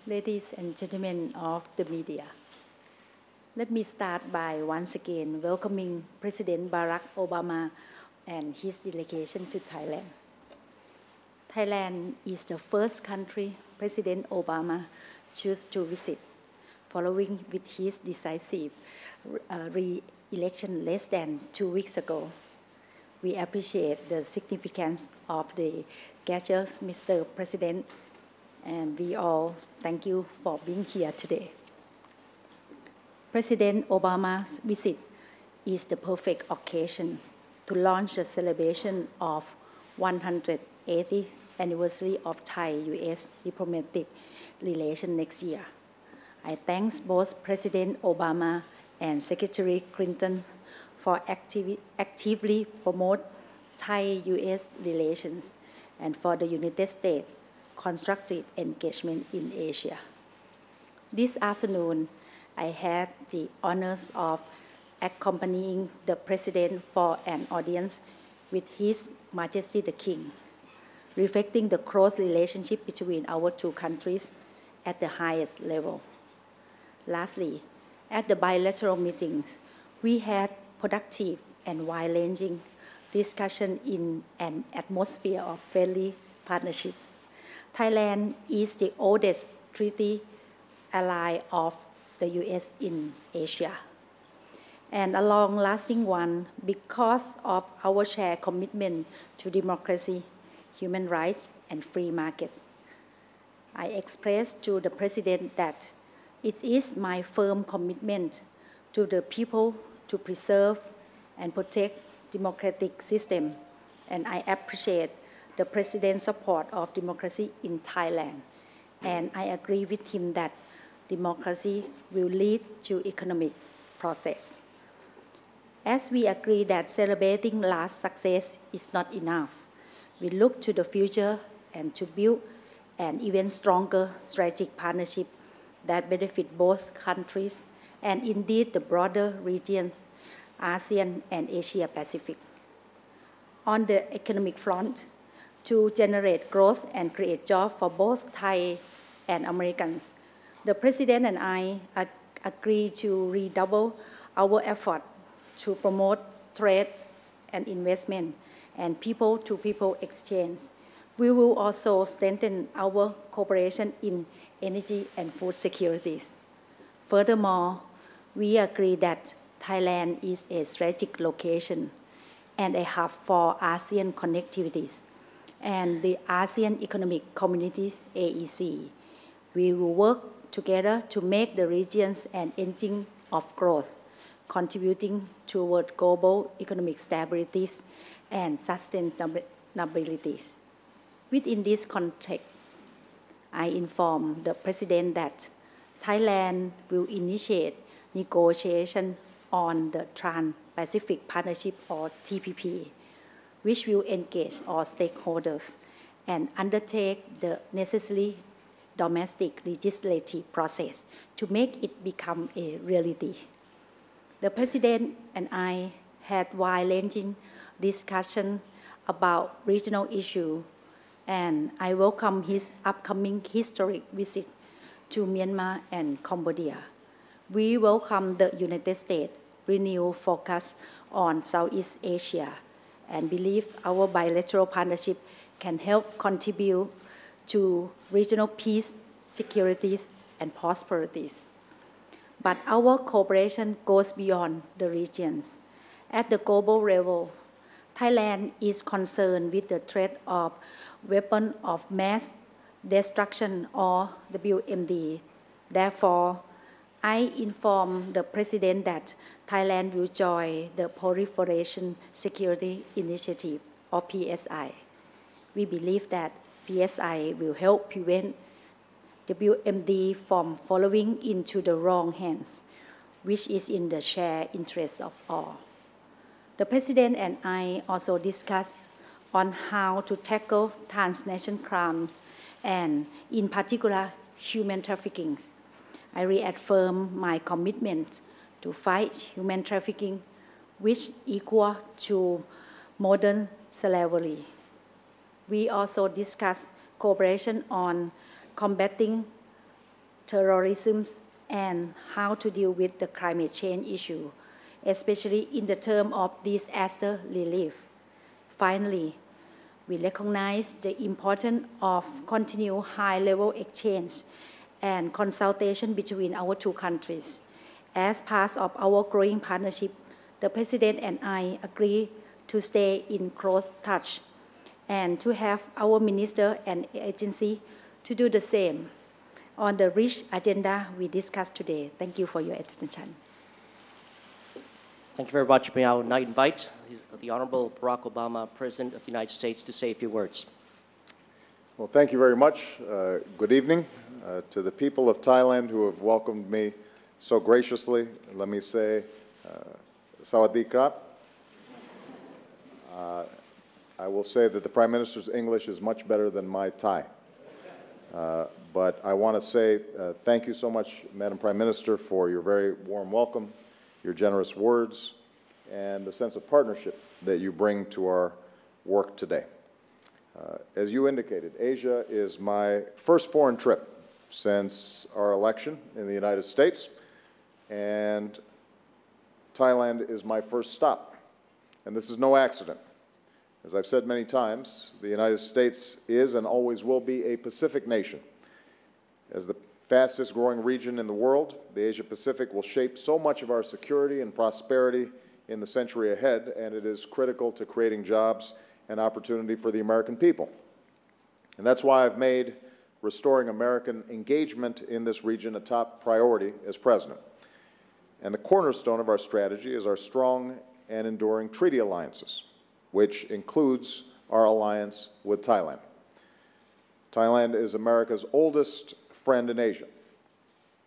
ladies and gentlemen of the media. Let me start by once again welcoming President Barack Obama and his delegation to Thailand. Thailand is the first country President Obama chose to visit, following with his decisive re-election less than 2 weeks ago. We appreciate the significance of the gestures, Mr. President, and we all thank you for being here today. President Obama's visit is the perfect occasion to launch the celebration of 180th anniversary of Thai-U.S. diplomatic relations next year. I thank both President Obama and Secretary Clinton for actively promote Thai-U.S. relations and for the United States' constructive engagement in Asia. This afternoon, I had the honors of accompanying the President for an audience with His Majesty the King, reflecting the close relationship between our two countries at the highest level. Lastly, at the bilateral meetings, we had productive and wide-ranging discussion in an atmosphere of friendly partnership. Thailand is the oldest treaty ally of the U.S. in Asia, and a long-lasting one because of our shared commitment to democracy, human rights, and free markets. I expressed to the President that it is my firm commitment to the people to preserve and protect democratic system, and I appreciate the President's support of democracy in Thailand, and I agree with him that democracy will lead to economic process. As we agree that celebrating last success is not enough, we look to the future and to build an even stronger strategic partnership that benefit both countries and indeed the broader regions, ASEAN and Asia Pacific. On the economic front, to generate growth and create jobs for both Thai and Americans, the President and I agree to redouble our effort to promote trade and investment and people-to-people exchange. We will also strengthen our cooperation in energy and food securities. Furthermore, we agree that Thailand is a strategic location and a hub for ASEAN connectivities and the ASEAN Economic Communities AEC. We will work together to make the regions an engine of growth, contributing toward global economic stability and sustainability. Within this context, I inform the President that Thailand will initiate negotiation on the Trans-Pacific Partnership or TPP, which will engage all stakeholders and undertake the necessary domestic legislative process to make it become a reality. The President and I had wide-ranging discussion about regional issues, and I welcome his upcoming historic visit to Myanmar and Cambodia. We welcome the United States' renewed focus on Southeast Asia and believe our bilateral partnership can help contribute to regional peace, security, and prosperity. But our cooperation goes beyond the regions. At the global level, Thailand is concerned with the threat of weapons of mass destruction or WMD. Therefore, I inform the President that Thailand will join the Proliferation Security Initiative or PSI. We believe that PSI will help prevent WMD from falling into the wrong hands, which is in the shared interest of all. The President and I also discussed on how to tackle transnational crimes and, in particular, human trafficking. I reaffirm my commitment to fight human trafficking, which equal to modern slavery. We also discussed cooperation on combating terrorism, and how to deal with the climate change issue, especially in the term of disaster relief. Finally, we recognize the importance of continued high-level exchange and consultation between our two countries. As part of our growing partnership, the President and I agree to stay in close touch and to have our minister and agency to do the same on the rich agenda we discussed today. Thank you for your attention. Thank you very much. May I now invite the Honorable Barack Obama, President of the United States, to say a few words. Well, thank you very much. Good evening to the people of Thailand who have welcomed me so graciously. Let me say, Sawadee krap. I will say that the Prime Minister's English is much better than my Thai. But I want to say thank you so much, Madam Prime Minister, for your very warm welcome, your generous words, and the sense of partnership that you bring to our work today. As you indicated, Asia is my first foreign trip since our election in the United States, and Thailand is my first stop. And this is no accident. As I've said many times, the United States is and always will be a Pacific nation. As the fastest growing region in the world, the Asia-Pacific will shape so much of our security and prosperity in the century ahead, and it is critical to creating jobs and opportunity for the American people. And that's why I've made restoring American engagement in this region a top priority as president. And the cornerstone of our strategy is our strong and enduring treaty alliances, which includes our alliance with Thailand. Thailand is America's oldest friend in Asia.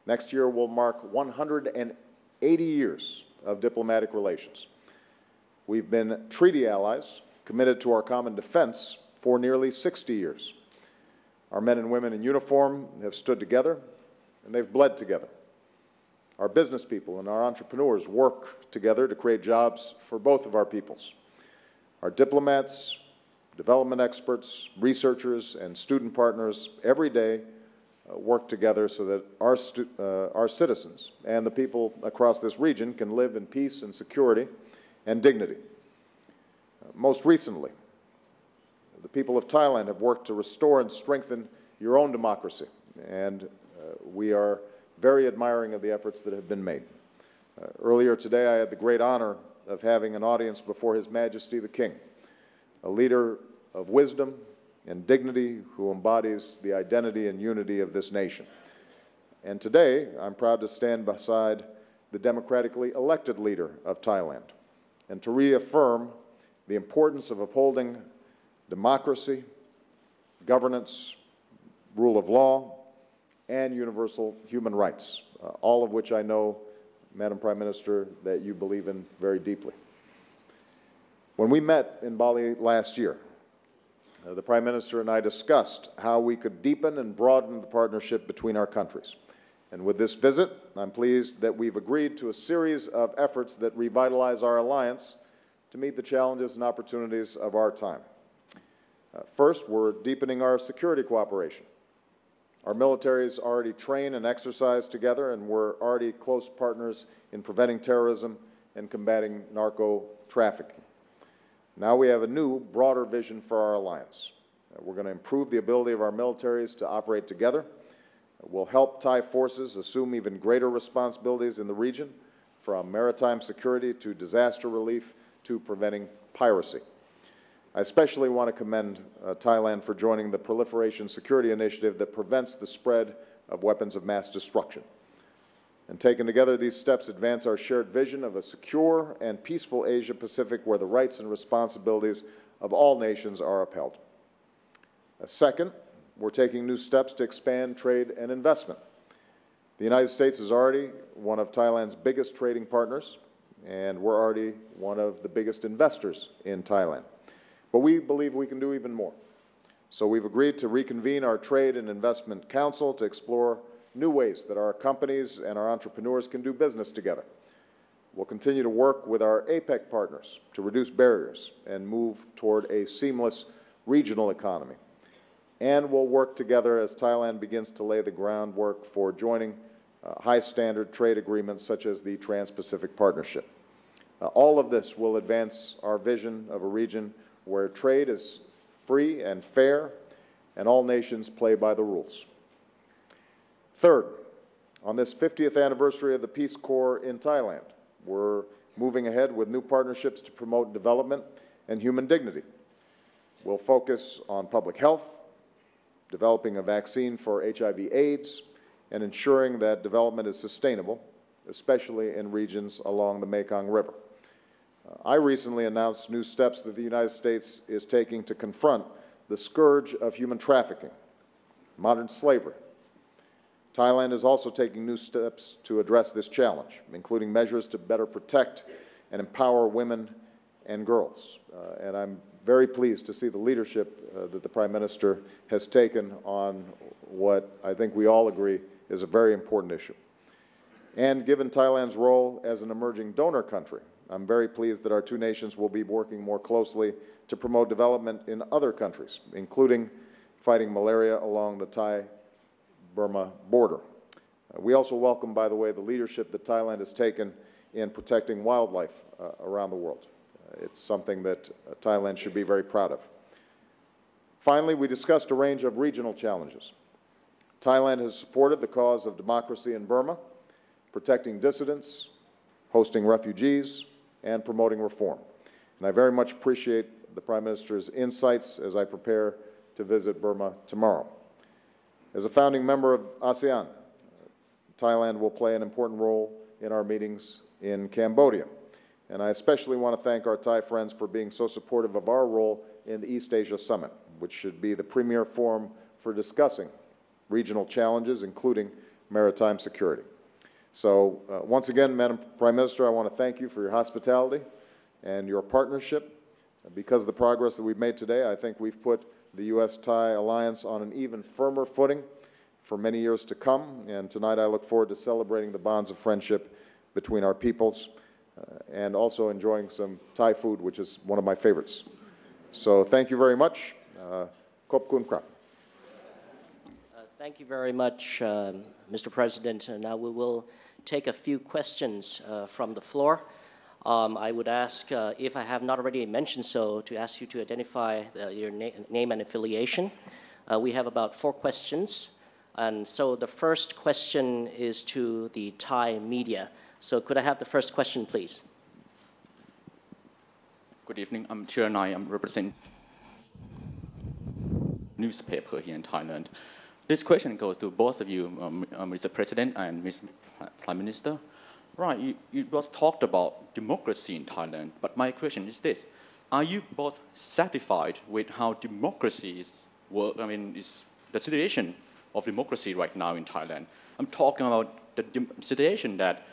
Next year will mark 180 years of diplomatic relations. We've been treaty allies committed to our common defense for nearly 60 years. Our men and women in uniform have stood together, and they've bled together. Our business people and our entrepreneurs work together to create jobs for both of our peoples. Our diplomats, development experts, researchers, and student partners every day work together so that our citizens and the people across this region can live in peace and security and dignity. Most recently, the people of Thailand have worked to restore and strengthen your own democracy, and we are very admiring of the efforts that have been made. Earlier today, I had the great honor of having an audience before His Majesty the King, a leader of wisdom and dignity who embodies the identity and unity of this nation. And today, I'm proud to stand beside the democratically elected leader of Thailand and to reaffirm the importance of upholding democracy, governance, rule of law, and universal human rights, all of which I know, Madam Prime Minister, that you believe in very deeply. When we met in Bali last year, the Prime Minister and I discussed how we could deepen and broaden the partnership between our countries. And with this visit, I'm pleased that we've agreed to a series of efforts that revitalize our alliance to meet the challenges and opportunities of our time. First, we're deepening our security cooperation. Our militaries already train and exercise together, and we're already close partners in preventing terrorism and combating narco-trafficking. Now we have a new, broader vision for our alliance. We're going to improve the ability of our militaries to operate together. We'll help Thai forces assume even greater responsibilities in the region, from maritime security to disaster relief to preventing piracy. I especially want to commend Thailand for joining the Proliferation Security Initiative that prevents the spread of weapons of mass destruction. And taken together, these steps advance our shared vision of a secure and peaceful Asia-Pacific where the rights and responsibilities of all nations are upheld. Second, we're taking new steps to expand trade and investment. The United States is already one of Thailand's biggest trading partners, and we're already one of the biggest investors in Thailand. But we believe we can do even more. So we've agreed to reconvene our Trade and Investment Council to explore new ways that our companies and our entrepreneurs can do business together. We'll continue to work with our APEC partners to reduce barriers and move toward a seamless regional economy. and will work together as Thailand begins to lay the groundwork for joining high-standard trade agreements such as the Trans-Pacific Partnership. All of this will advance our vision of a region where trade is free and fair, and all nations play by the rules. Third, on this 50th anniversary of the Peace Corps in Thailand, we're moving ahead with new partnerships to promote development and human dignity. We'll focus on public health, developing a vaccine for HIV/AIDS, and ensuring that development is sustainable, especially in regions along the Mekong River. I recently announced new steps that the United States is taking to confront the scourge of human trafficking, modern slavery. Thailand is also taking new steps to address this challenge, including measures to better protect and empower women and girls. And I'm very pleased to see the leadership that the Prime Minister has taken on what I think we all agree is a very important issue. And given Thailand's role as an emerging donor country, I'm very pleased that our two nations will be working more closely to promote development in other countries, including fighting malaria along the Thai-Burma border. We also welcome, by the way, the leadership that Thailand has taken in protecting wildlife around the world. It's something that Thailand should be very proud of. Finally, we discussed a range of regional challenges. Thailand has supported the cause of democracy in Burma, protecting dissidents, hosting refugees, and promoting reform. And I very much appreciate the Prime Minister's insights as I prepare to visit Burma tomorrow. As a founding member of ASEAN, Thailand will play an important role in our meetings in Cambodia. And I especially want to thank our Thai friends for being so supportive of our role in the East Asia Summit, which should be the premier forum for discussing regional challenges, including maritime security. So once again, Madam Prime Minister, I want to thank you for your hospitality and your partnership. Because of the progress that we've made today, I think we've put the U.S.-Thai alliance on an even firmer footing for many years to come. And tonight I look forward to celebrating the bonds of friendship between our peoples and also enjoying some Thai food, which is one of my favorites. So thank you very much. Khop kun krap. Thank you very much, Mr. President. Now we will take a few questions from the floor. I would ask, if I have not already mentioned so, to ask you to identify your name and affiliation. We have about 4 questions. And so the first question is to the Thai media. So could I have the first question, please? Good evening. I'm Chiranai. I'm representing newspaper here in Thailand. This question goes to both of you, Mr. President and Mr. Prime Minister. Right, you both talked about democracy in Thailand, but my question is this. Are you both satisfied with how democracies work? I mean, is the situation of democracy right now in Thailand? I'm talking about the situation that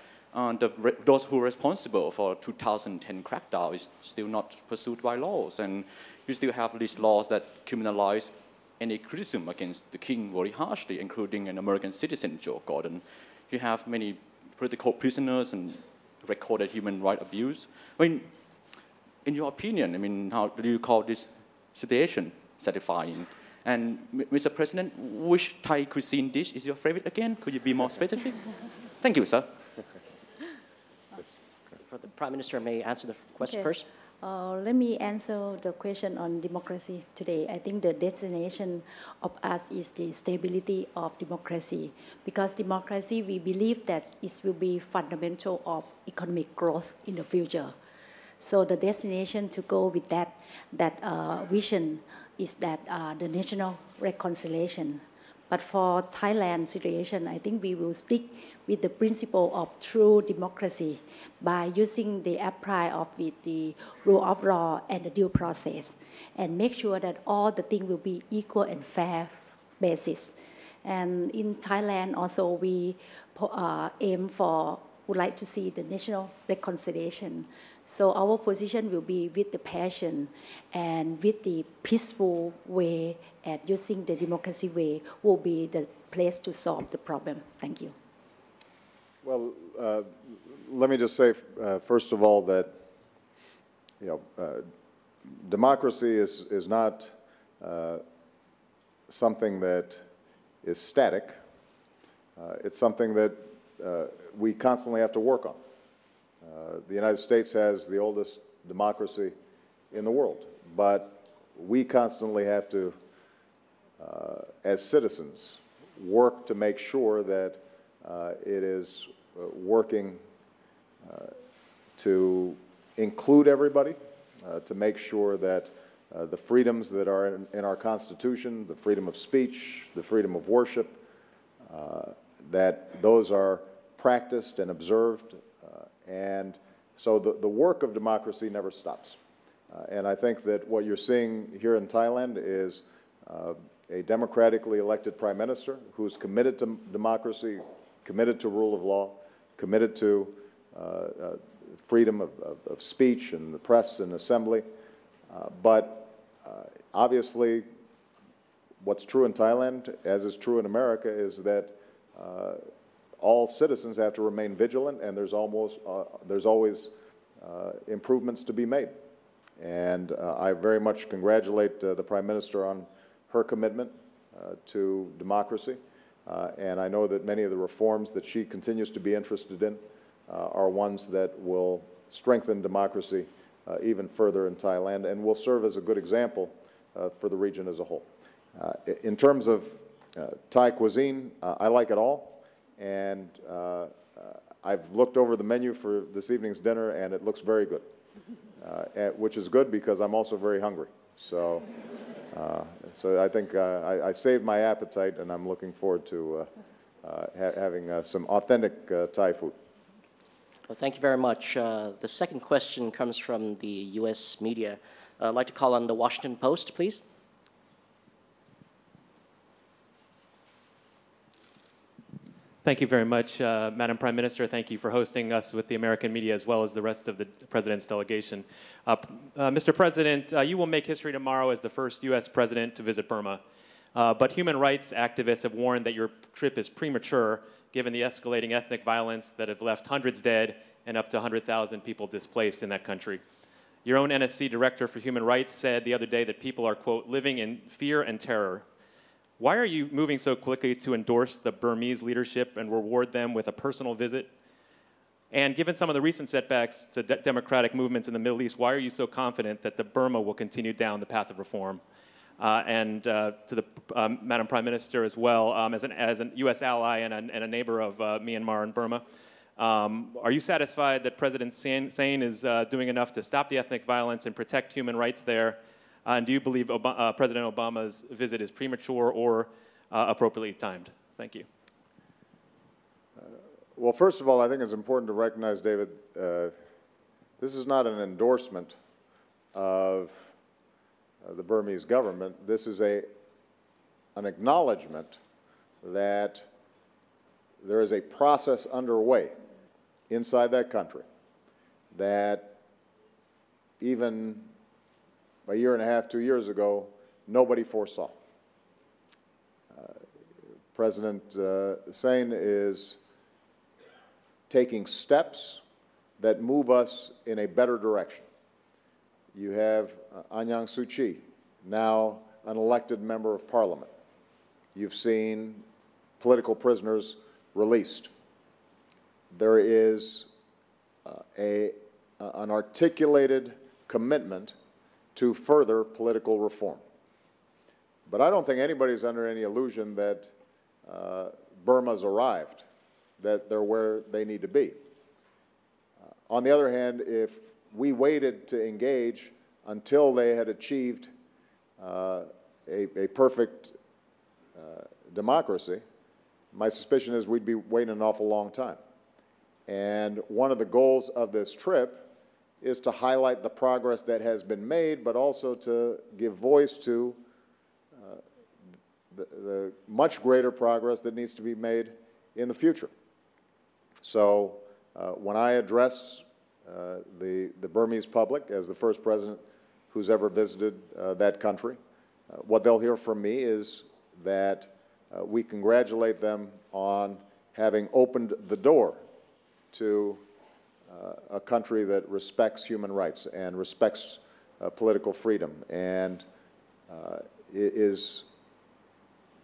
those who are responsible for 2010 crackdown is still not pursued by laws, and you still have these laws that criminalize any criticism against the king very harshly, including an American citizen, Joe Gordon. You have many political prisoners and recorded human rights abuse. I mean, in your opinion, I mean, how do you call this situation satisfying? And Mr. President, which Thai cuisine dish is your favorite again? Could you be more specific? Thank you, sir. For the Prime Minister, may answer the question first. Let me answer the question on democracy today. I think the destination of us is the stability of democracy. Because democracy, we believe that it will be fundamental of economic growth in the future. So the destination to go with that vision is that the national reconciliation. But for Thailand situation, I think we will stick with the principle of true democracy by using the apply of the rule of law and the due process, and make sure that all the things will be equal and fair basis. And in Thailand also we would like to see the national reconciliation. So our position will be with the passion and with the peaceful way, and using the democracy way will be the place to solve the problem. Thank you. Well, let me just say, first of all, that democracy is not something that is static. It's something that we constantly have to work on. The United States has the oldest democracy in the world, but we constantly have to, as citizens, work to make sure that it is working to include everybody, to make sure that the freedoms that are in our Constitution, the freedom of speech, the freedom of worship, that those are practiced and observed. And so the work of democracy never stops. And I think that what you're seeing here in Thailand is a democratically elected prime minister who's committed to democracy, committed to rule of law, committed to freedom of speech and the press and assembly. But obviously, what's true in Thailand, as is true in America, is that all citizens have to remain vigilant, and there's always improvements to be made. And I very much congratulate the Prime Minister on her commitment to democracy. And I know that many of the reforms that she continues to be interested in are ones that will strengthen democracy even further in Thailand and will serve as a good example for the region as a whole. In terms of Thai cuisine, I like it all. And I've looked over the menu for this evening's dinner, and it looks very good, which is good because I'm also very hungry. So, so I think I saved my appetite, and I'm looking forward to having some authentic Thai food. Well, thank you very much. The second question comes from the U.S. media. I'd like to call on the Washington Post, please. Thank you very much, Madam Prime Minister. Thank you for hosting us with the American media as well as the rest of the President's delegation. Mr. President, you will make history tomorrow as the first U.S. President to visit Burma. But human rights activists have warned that your trip is premature given the escalating ethnic violence that have left hundreds dead and up to 100,000 people displaced in that country. Your own NSC Director for Human Rights said the other day that people are, quote, living in fear and terror. Why are you moving so quickly to endorse the Burmese leadership and reward them with a personal visit? And given some of the recent setbacks to democratic movements in the Middle East, why are you so confident that the Burma will continue down the path of reform? And to the Madam Prime Minister as well, as a U.S. ally and a neighbor of Myanmar and Burma, are you satisfied that President Sein is doing enough to stop the ethnic violence and protect human rights there? And do you believe President Obama's visit is premature or appropriately timed? Thank you. Well, first of all, I think it's important to recognize, David, this is not an endorsement of the Burmese government. This is an acknowledgement that there is a process underway inside that country that even a year and a half, 2 years ago, nobody foresaw. President Sein is taking steps that move us in a better direction. You have Aung San Suu Kyi, now an elected member of parliament. You've seen political prisoners released. There is an articulated commitment to further political reform. But I don't think anybody's under any illusion that Burma's arrived, that they're where they need to be. On the other hand, if we waited to engage until they had achieved a perfect democracy, my suspicion is we'd be waiting an awful long time. And one of the goals of this trip is to highlight the progress that has been made, but also to give voice to the much greater progress that needs to be made in the future. So when I address the Burmese public as the first president who's ever visited that country, what they'll hear from me is that we congratulate them on having opened the door to a country that respects human rights and respects political freedom and is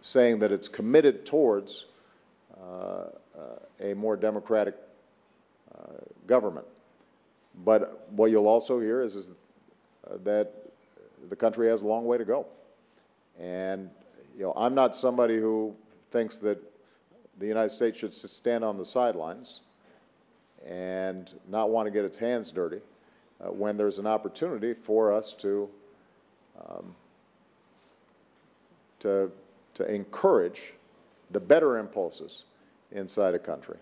saying that it's committed towards a more democratic government. But what you'll also hear is that the country has a long way to go. And I'm not somebody who thinks that the United States should stand on the sidelines and not want to get its hands dirty when there's an opportunity for us to encourage the better impulses inside a country.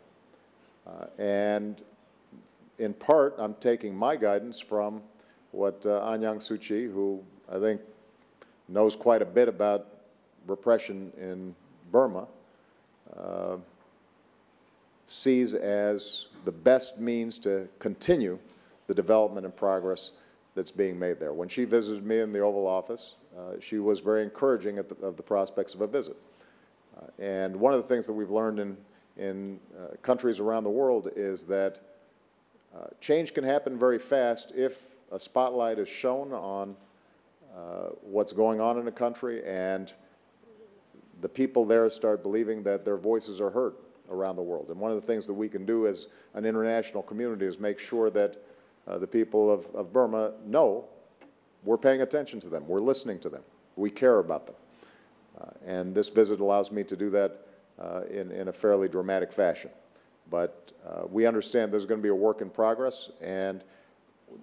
And in part, I'm taking my guidance from what Aung San Suu Kyi, who I think knows quite a bit about repression in Burma, sees as the best means to continue the development and progress that's being made there. When she visited me in the Oval Office, she was very encouraging of the prospects of a visit. And one of the things that we've learned in countries around the world is that change can happen very fast if a spotlight is shown on what's going on in a country and the people there start believing that their voices are heard around the world. And one of the things that we can do as an international community is make sure that the people of Burma know we're paying attention to them, we're listening to them, we care about them. And this visit allows me to do that in a fairly dramatic fashion. But we understand there's going to be a work in progress, and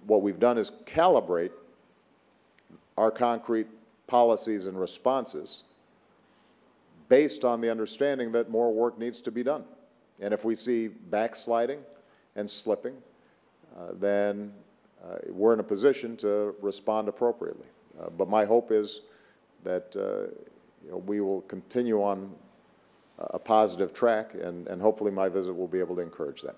what we've done is calibrate our concrete policies and responses based on the understanding that more work needs to be done. And if we see backsliding and slipping, then we're in a position to respond appropriately. But my hope is that we will continue on a positive track, and hopefully my visit will be able to encourage that.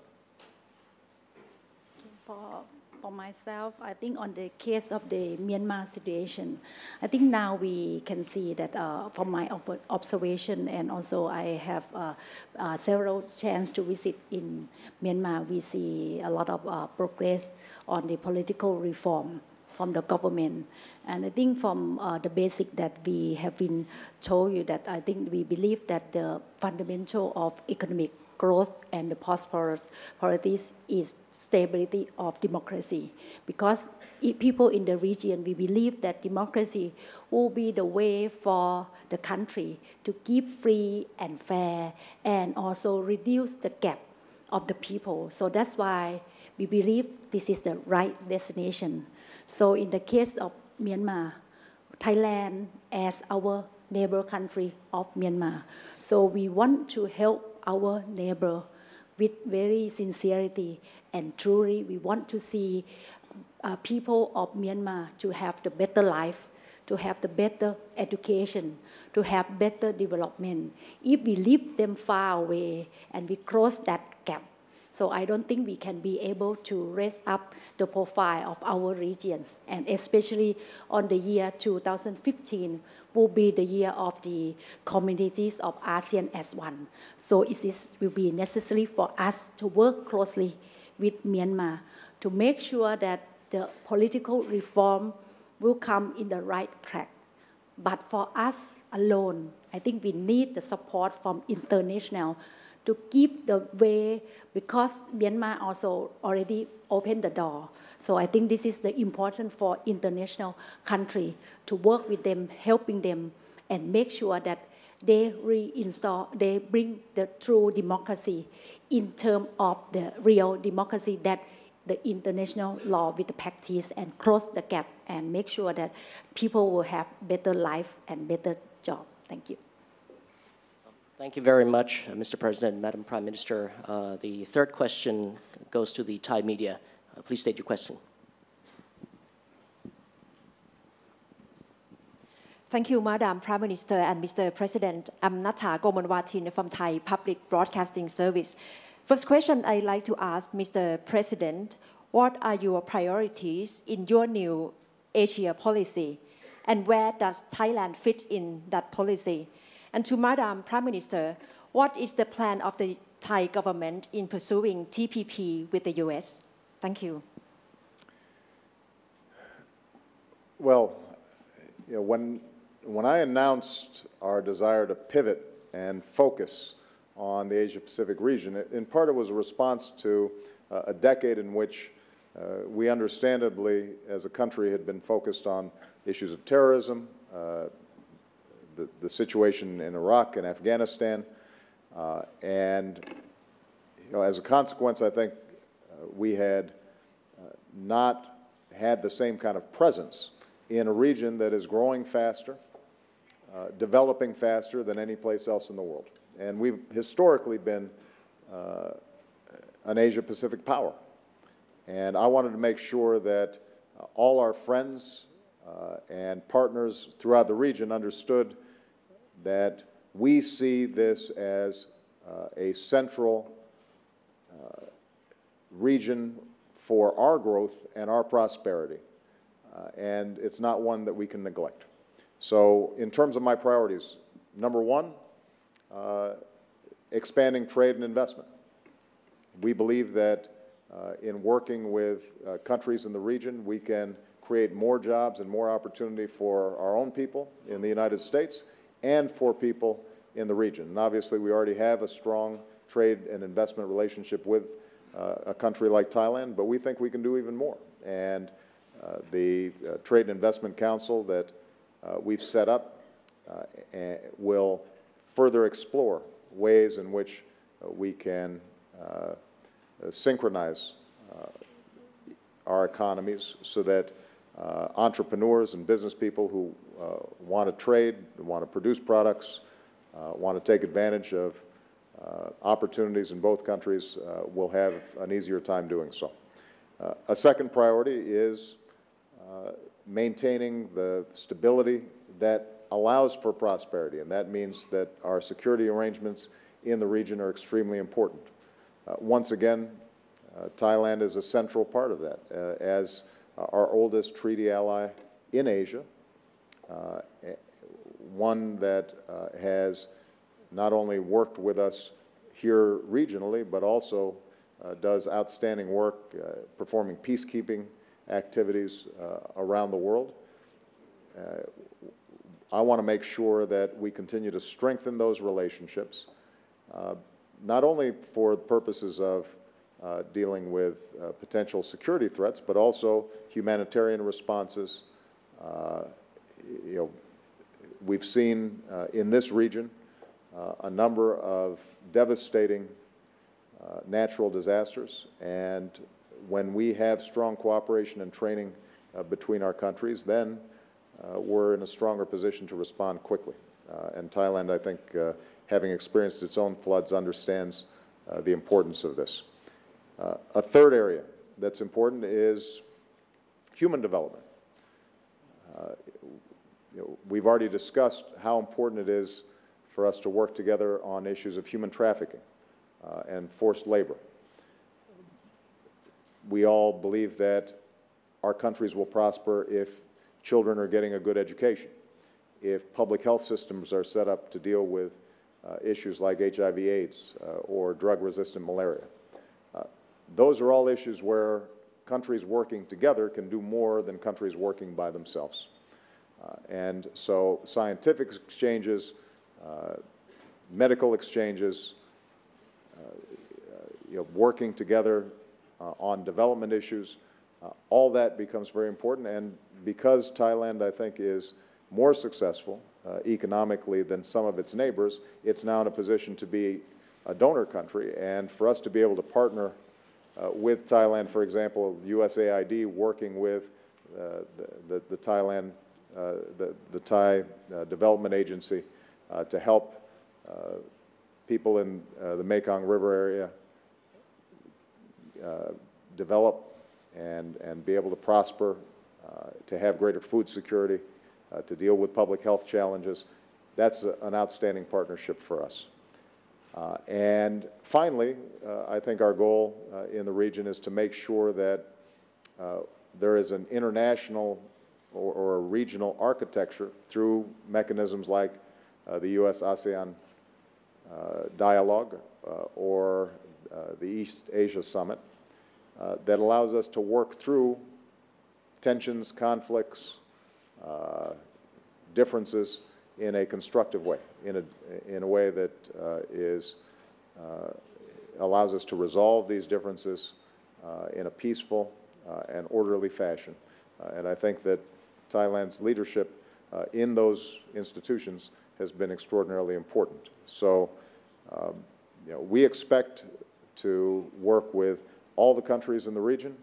For myself, I think on the case of the Myanmar situation, I think now we can see that from my observation, and also I have several chances to visit in Myanmar, we see a lot of progress on the political reform from the government. And I think from the basic that we have been told you that I think we believe that the fundamental of economic growth and the prosperity is stability of democracy. Because people in the region, we believe that democracy will be the way for the country to keep free and fair and also reduce the gap of the people. So that's why we believe this is the right destination. So in the case of Myanmar, Thailand as our neighbor country of Myanmar, so we want to help our neighbor with very sincerity, and truly we want to see people of Myanmar to have the better life, to have the better education, to have better development. If we leave them far away and we close that gap, so I don't think we can be able to raise up the profile of our regions, and especially on the year 2015 will be the year of the communities of ASEAN as one. So it will be necessary for us to work closely with Myanmar to make sure that the political reform will come in the right track. But for us alone, I think we need the support from international to keep the way, because Myanmar also already opened the door. So I think this is the important for international country to work with them, helping them, and make sure that they bring the true democracy in terms of the real democracy that the international law with the practice, and close the gap and make sure that people will have better life and better job. Thank you. Thank you very much, Mr. President, Madam Prime Minister. The third question goes to the Thai media. Please state your question. Thank you, Madam Prime Minister and Mr. President. I'm Natha Gomonwatin from Thai Public Broadcasting Service. First question I'd like to ask Mr. President, what are your priorities in your new Asia policy, and where does Thailand fit in that policy? And to Madam Prime Minister, what is the plan of the Thai government in pursuing TPP with the US? Thank you. Well, when when I announced our desire to pivot and focus on the Asia-Pacific region, in part it was a response to a decade in which we understandably, as a country, had been focused on issues of terrorism, the situation in Iraq and Afghanistan, and as a consequence, I think we had not had the same kind of presence in a region that is growing faster, developing faster than any place else in the world. And we've historically been an Asia-Pacific power. And I wanted to make sure that all our friends and partners throughout the region understood that we see this as a central region for our growth and our prosperity. And it's not one that we can neglect. So in terms of my priorities, number one, expanding trade and investment. We believe that in working with countries in the region, we can create more jobs and more opportunity for our own people in the United States and for people in the region. And obviously, we already have a strong trade and investment relationship with a country like Thailand, but we think we can do even more. And the Trade and Investment Council that we've set up will further explore ways in which we can synchronize our economies so that entrepreneurs and business people who want to trade, want to produce products, want to take advantage of opportunities in both countries will have an easier time doing so. A second priority is maintaining the stability that allows for prosperity, and that means that our security arrangements in the region are extremely important. Once again, Thailand is a central part of that. As our oldest treaty ally in Asia, one that has not only worked with us here regionally, but also does outstanding work performing peacekeeping activities around the world. I want to make sure that we continue to strengthen those relationships, not only for purposes of dealing with potential security threats, but also humanitarian responses. We've seen in this region a number of devastating natural disasters, and when we have strong cooperation and training between our countries, then we're in a stronger position to respond quickly. And Thailand, I think, having experienced its own floods, understands the importance of this. A third area that's important is human development. We've already discussed how important it is for us to work together on issues of human trafficking and forced labor. We all believe that our countries will prosper if children are getting a good education, if public health systems are set up to deal with issues like HIV/AIDS or drug-resistant malaria. Those are all issues where countries working together can do more than countries working by themselves. And so scientific exchanges, medical exchanges, working together on development issues, all that becomes very important. And because Thailand, I think, is more successful economically than some of its neighbors, it's now in a position to be a donor country. And for us to be able to partner with Thailand, for example, USAID working with the Thai Development Agency to help people in the Mekong River area develop and be able to prosper, to have greater food security, to deal with public health challenges. That's an outstanding partnership for us. And finally, I think our goal in the region is to make sure that there is an international or a regional architecture through mechanisms like the U.S.-ASEAN dialogue or the East Asia Summit that allows us to work through tensions, conflicts, differences in a constructive way, in a way that allows us to resolve these differences in a peaceful and orderly fashion. And I think that Thailand's leadership in those institutions has been extraordinarily important. So we expect to work with all the countries in the region,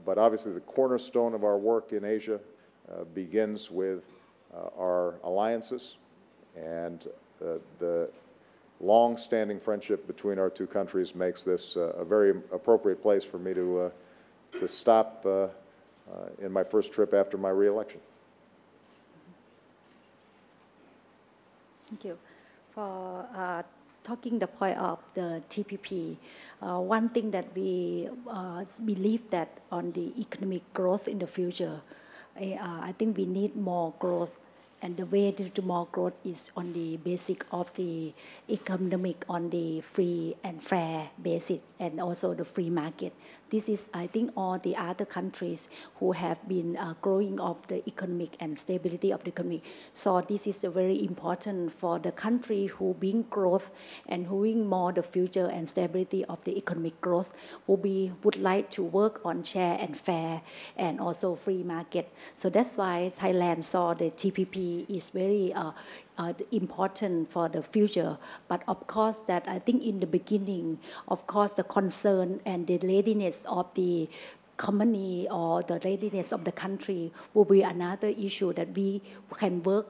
but obviously the cornerstone of our work in Asia begins with our alliances, and the long-standing friendship between our two countries makes this a very appropriate place for me to stop in my first trip after my re-election. Thank you. For talking the point of the TPP, one thing that we believe that on the economic growth in the future, I think we need more growth, and the way to more growth is on the basic of the economic, on the free and fair basis, and also the free market. This is, I think, all the other countries who have been growing of the economic and stability of the economy. So this is very important for the country who bring growth and who bring more the future and stability of the economic growth, would like to work on share and fair and also free market. So that's why Thailand saw the TPP is very important for the future. But of course that I think in the beginning, of course the concern and the readiness of the company or the readiness of the country will be another issue that we can work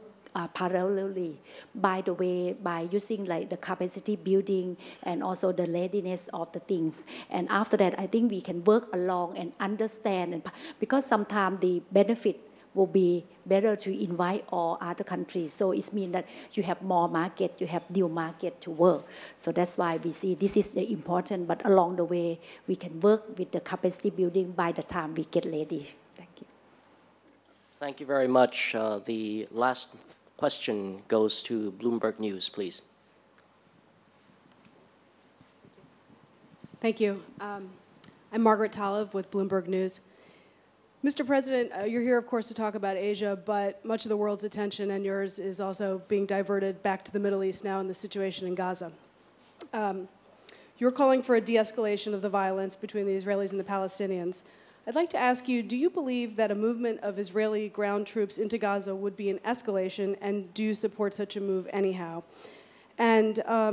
parallelly, by the way, by using like the capacity building and also the readiness of the things. And after that, I think we can work along and understand, and because sometimes the benefit will be better to invite all other countries. So it means that you have more market, you have new market to work. So that's why we see this is the important, but along the way, we can work with the capacity building by the time we get ready. Thank you. Thank you very much. The last question goes to Bloomberg News, please. Thank you. I'm Margaret Talev with Bloomberg News. Mr. President, you're here, of course, to talk about Asia, but much of the world's attention and yours is also being diverted back to the Middle East now in the situation in Gaza. You're calling for a de-escalation of the violence between the Israelis and the Palestinians. I'd like to ask you, do you believe that a movement of Israeli ground troops into Gaza would be an escalation, and do you support such a move anyhow? And are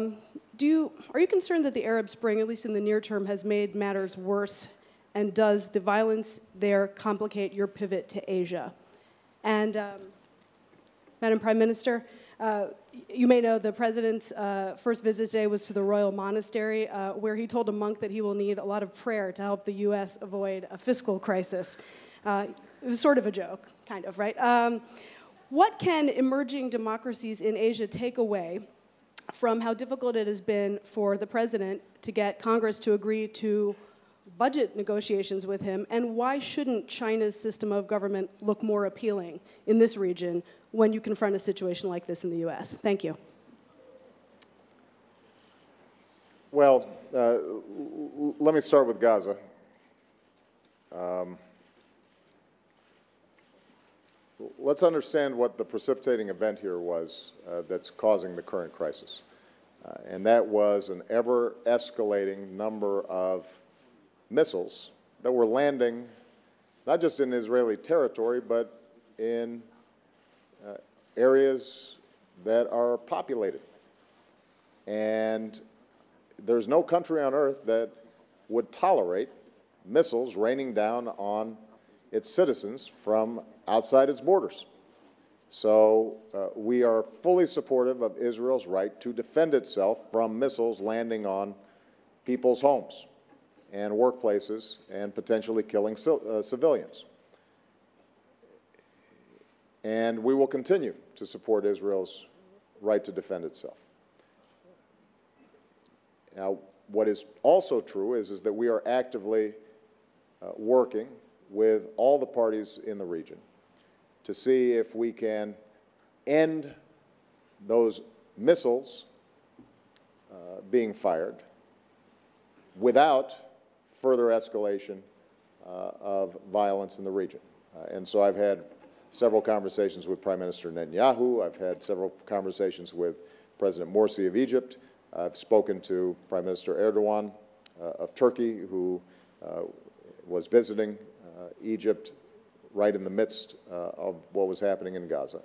you concerned that the Arab Spring, at least in the near term, has made matters worse? And does the violence there complicate your pivot to Asia? And Madam Prime Minister, you may know the President's first visit today was to the Royal Monastery, where he told a monk that he will need a lot of prayer to help the U.S. avoid a fiscal crisis. It was sort of a joke, kind of, right? What can emerging democracies in Asia take away from how difficult it has been for the President to get Congress to agree to budget negotiations with him, and why shouldn't China's system of government look more appealing in this region when you confront a situation like this in the U.S.? Thank you. Well, let me start with Gaza. Let's understand what the precipitating event here was that's causing the current crisis. And that was an ever-escalating number of missiles that were landing not just in Israeli territory, but in areas that are populated. And there's no country on earth that would tolerate missiles raining down on its citizens from outside its borders. So we are fully supportive of Israel's right to defend itself from missiles landing on people's homes and workplaces and potentially killing civilians. And we will continue to support Israel's right to defend itself. Now, what is also true is that we are actively working with all the parties in the region to see if we can end those missiles being fired without further escalation of violence in the region. And so I've had several conversations with Prime Minister Netanyahu. I've had several conversations with President Morsi of Egypt. I've spoken to Prime Minister Erdogan of Turkey, who was visiting Egypt right in the midst of what was happening in Gaza.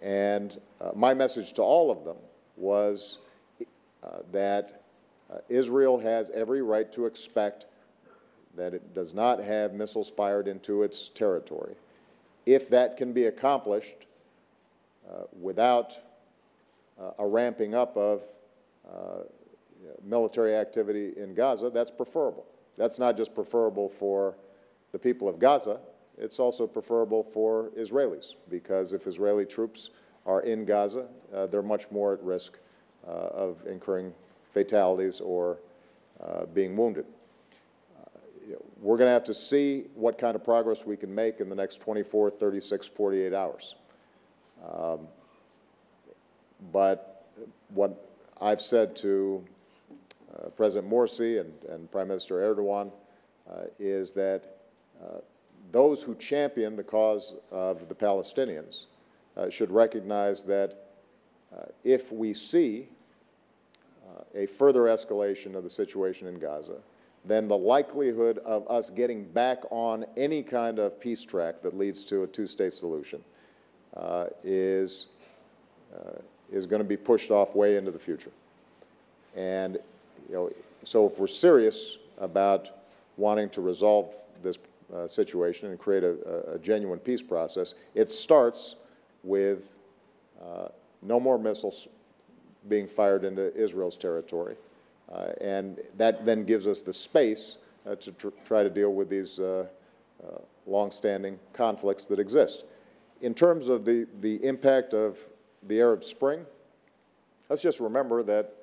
And my message to all of them was that Israel has every right to expect that it does not have missiles fired into its territory. If that can be accomplished without a ramping up of military activity in Gaza, that's preferable. That's not just preferable for the people of Gaza, it's also preferable for Israelis, because if Israeli troops are in Gaza, they're much more at risk of incurring fatalities or being wounded. We're going to have to see what kind of progress we can make in the next 24, 36, 48 hours. But what I've said to President Morsi and Prime Minister Erdogan is that those who champion the cause of the Palestinians should recognize that if we see a further escalation of the situation in Gaza, then the likelihood of us getting back on any kind of peace track that leads to a two-state solution is going to be pushed off way into the future. And so if we're serious about wanting to resolve this situation and create a genuine peace process, it starts with no more missiles being fired into Israel's territory. And that then gives us the space to try to deal with these long-standing conflicts that exist. In terms of the impact of the Arab Spring, let's just remember that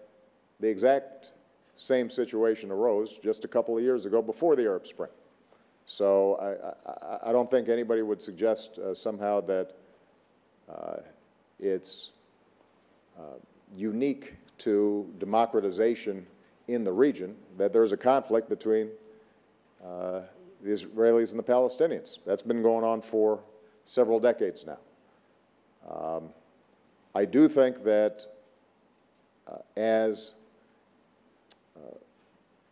the exact same situation arose just a couple of years ago before the Arab Spring. So I don't think anybody would suggest somehow that it's unique to democratization in the region, that there's a conflict between the Israelis and the Palestinians. That's been going on for several decades now. I do think that as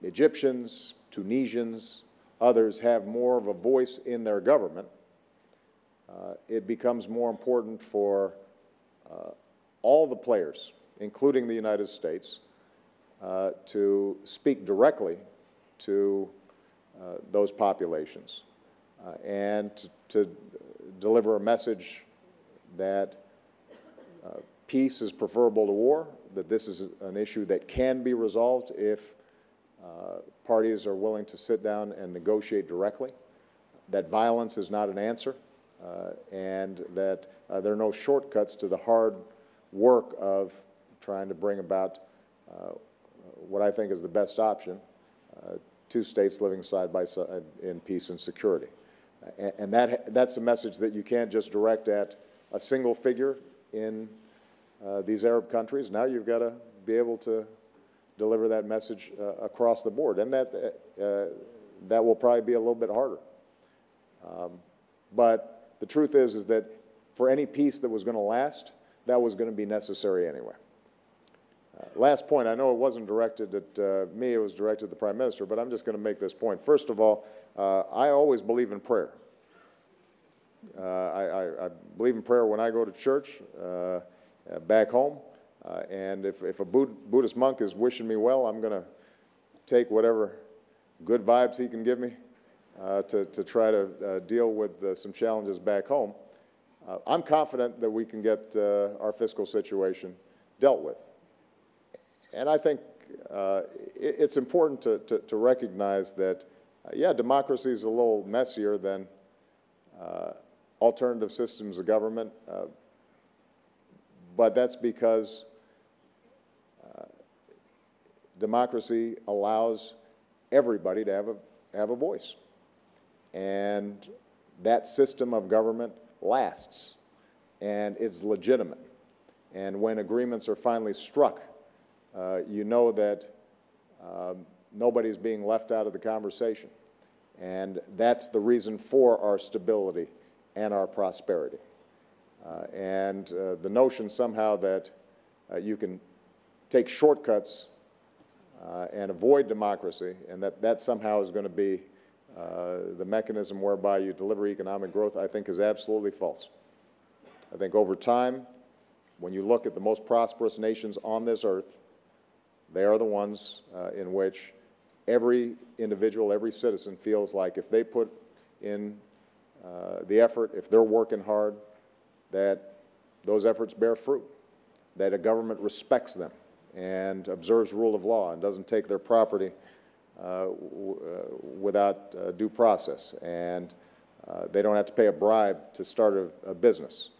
Egyptians, Tunisians, others have more of a voice in their government, it becomes more important for all the players, including the United States, to speak directly to those populations and to deliver a message that peace is preferable to war, that this is an issue that can be resolved if parties are willing to sit down and negotiate directly, that violence is not an answer, and that there are no shortcuts to the hard work of trying to bring about what I think is the best option, two states living side by side in peace and security. And that's a message that you can't just direct at a single figure in these Arab countries. Now you've got to be able to deliver that message across the board, and that will probably be a little bit harder. But the truth is that for any peace that was going to last, that was going to be necessary anyway. Last point, I know it wasn't directed at me, it was directed at the Prime Minister, but I'm just going to make this point. First of all, I always believe in prayer. I believe in prayer when I go to church back home, and if a Buddhist monk is wishing me well, I'm going to take whatever good vibes he can give me to try to deal with some challenges back home. I'm confident that we can get our fiscal situation dealt with. And I think it's important to recognize that, yeah, democracy is a little messier than alternative systems of government, but that's because democracy allows everybody to have a voice. And that system of government lasts, and it's legitimate. And when agreements are finally struck, you know that nobody's being left out of the conversation. And that's the reason for our stability and our prosperity. The notion somehow that you can take shortcuts and avoid democracy, and that somehow is going to be the mechanism whereby you deliver economic growth, I think is absolutely false. I think over time, when you look at the most prosperous nations on this earth, they are the ones in which every individual, every citizen feels like if they put in the effort, if they're working hard, that those efforts bear fruit, that a government respects them and observes rule of law and doesn't take their property without due process, and they don't have to pay a bribe to start a business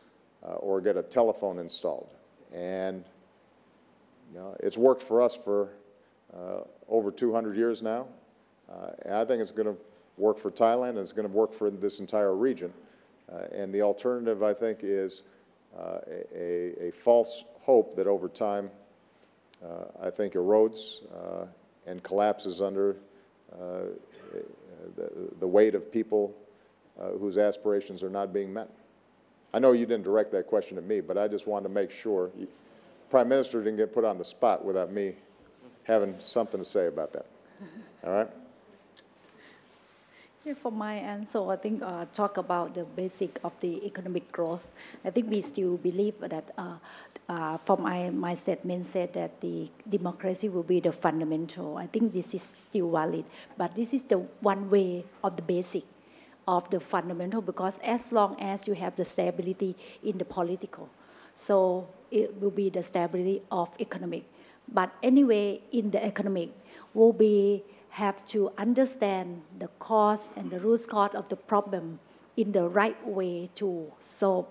or get a telephone installed. And it's worked for us for over 200 years now, and I think it's going to work for Thailand, and it's going to work for this entire region. And the alternative, I think, is a false hope that over time, I think, erodes and collapses under the weight of people whose aspirations are not being met. I know you didn't direct that question at me, but I just wanted to make sure Prime Minister didn't get put on the spot without me having something to say about that. All right? Yeah, for my answer, I think talk about the basic of the economic growth. I think we still believe that for my statement said that the democracy will be the fundamental. I think this is still valid, but this is the one way of the basic of the fundamental, because as long as you have the stability in the political, so it will be the stability of economic. But anyway, in the economic, will be have to understand the cause and the root cause of the problem in the right way to solve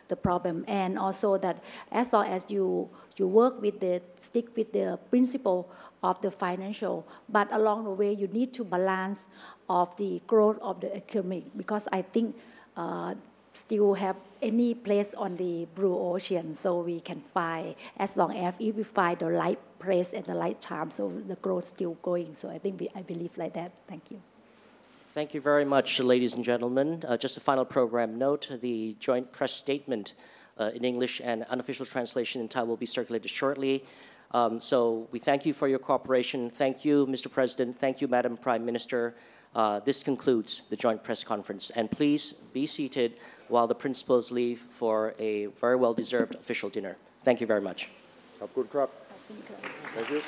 the problem, and also that as long as you work with stick with the principle of the financial, but along the way you need to balance of the growth of the economic, because I think still have any place on the blue ocean, so we can find, as long as if we find the right place at the right time, so the growth still going. So I think I believe like that. Thank you. Thank you very much, ladies and gentlemen. Just a final program note, the joint press statement in English and unofficial translation in Thai will be circulated shortly. So we thank you for your cooperation. Thank you, Mr. President. Thank you, Madam Prime Minister. This concludes the joint press conference. And please be seated while the principals leave for a very well-deserved official dinner. Thank you very much. Thank you.